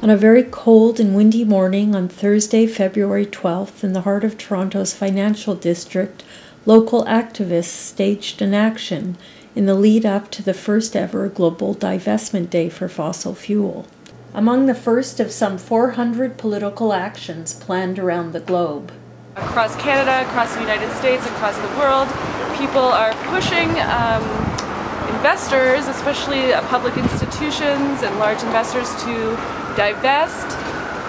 On a very cold and windy morning on Thursday, February 12th, in the heart of Toronto's financial district, local activists staged an action in the lead up to the first ever Global Divestment Day for fossil fuel. Among the first of some 400 political actions planned around the globe. Across Canada, across the United States, across the world, people are pushing investors, especially public institutions and large investors, to divest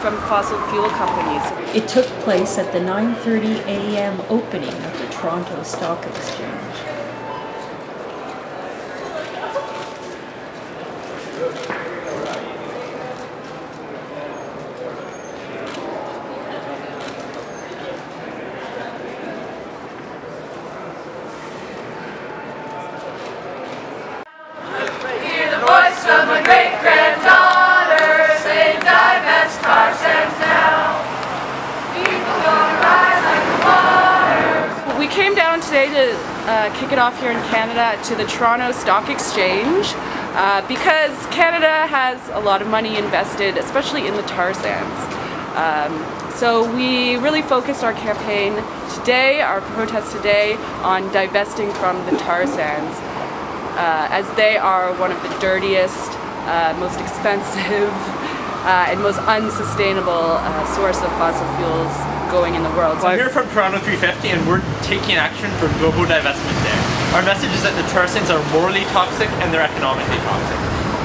from fossil fuel companies. It took place at the 9:30 a.m. opening of the Toronto Stock Exchange. Voice of my great-granddaughter, say divest ourselves now. People gonna rise like the water. We came down today to kick it off here in Canada to the Toronto Stock Exchange because Canada has a lot of money invested, especially in the tar sands. So we really focused our campaign today, our protest today, on divesting from the tar sands. As they are one of the dirtiest, most expensive, and most unsustainable source of fossil fuels going in the world. So I'm here from Toronto 350 and we're taking action for Global Divestment Day. Our message is that the tar sands are morally toxic and they're economically toxic.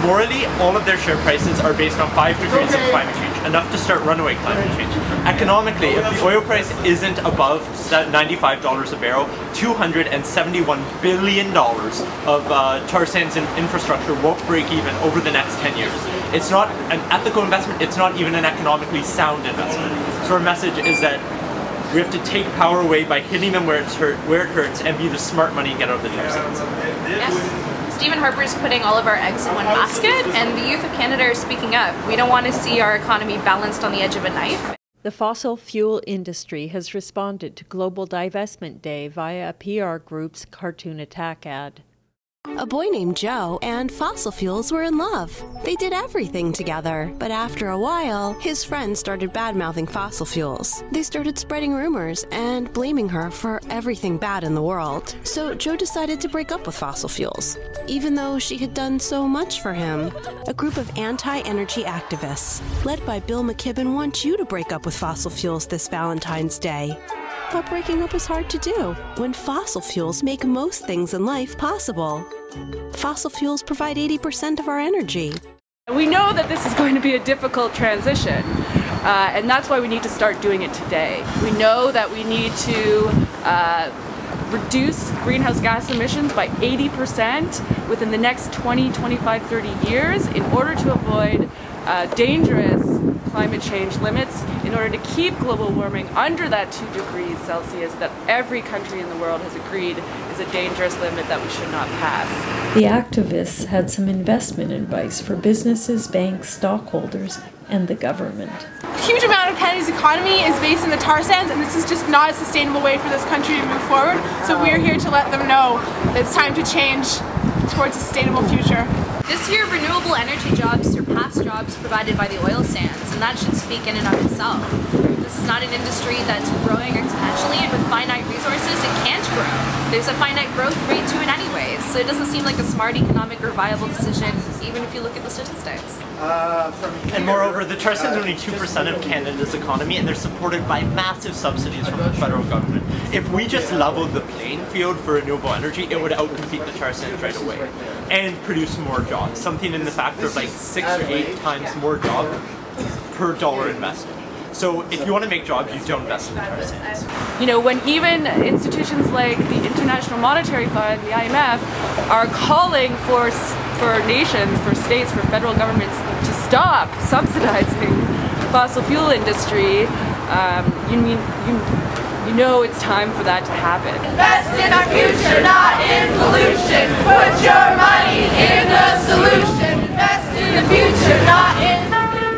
Morally, all of their share prices are based on 5 degrees of climate change, enough to start runaway climate change. Economically, if the oil price isn't above $95 a barrel, $271 billion of tar sands and infrastructure won't break even over the next 10 years. It's not an ethical investment, it's not even an economically sound investment. So our message is that we have to take power away by hitting them where it hurts and be the smart money and get out of the tar sands. Yes. Stephen Harper's putting all of our eggs in one basket, and the youth of Canada are speaking up. We don't want to see our economy balanced on the edge of a knife. The fossil fuel industry has responded to Global Divestment Day via a PR group's cartoon attack ad. A boy named Joe and fossil fuels were in love. They did everything together, but after a while, his friends started bad-mouthing fossil fuels. They started spreading rumors and blaming her for everything bad in the world. So Joe decided to break up with fossil fuels, even though she had done so much for him. A group of anti-energy activists, led by Bill McKibben, want you to break up with fossil fuels this Valentine's Day. But breaking up is hard to do when fossil fuels make most things in life possible. Fossil fuels provide 80% of our energy. We know that this is going to be a difficult transition, and that's why we need to start doing it today. We know that we need to reduce greenhouse gas emissions by 80% within the next 20, 25, 30 years in order to avoid dangerous climate change limits, in order to keep global warming under that 2 degrees Celsius that every country in the world has agreed is a dangerous limit that we should not pass. The activists had some investment advice for businesses, banks, stockholders, and the government. A huge amount of Canada's economy is based in the tar sands, and this is just not a sustainable way for this country to move forward. So we're here to let them know that it's time to change towards a sustainable future. This year, renewable energy jobs surpass jobs provided by the oil sands, and that should speak in and of itself. This is not an industry that's growing exponentially, and with finite resources, it can't grow. There's a finite growth rate to it anyways, so it doesn't seem like a smart economic or viable decision, even if you look at the statistics. And moreover, the tar sands are only 2% of Canada's economy, and they're supported by massive subsidies from the federal government. If we just leveled the playing field for renewable energy, it would outcompete the tar sands right away and produce more jobs, something in the factor of like 6 or 8 times more jobs per dollar invested. So if you want to make jobs, you don't invest in the tar sands. You know, when even institutions like the International Monetary Fund, the IMF, are calling for nations, for states, for federal governments to stop subsidizing the fossil fuel industry, you know it's time for that to happen. Invest in our future, not in pollution. Put your money in the solution. Invest in the future, not in...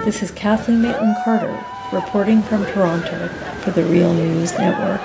This is Kathleen Maitland-Carter reporting from Toronto for the Real News Network.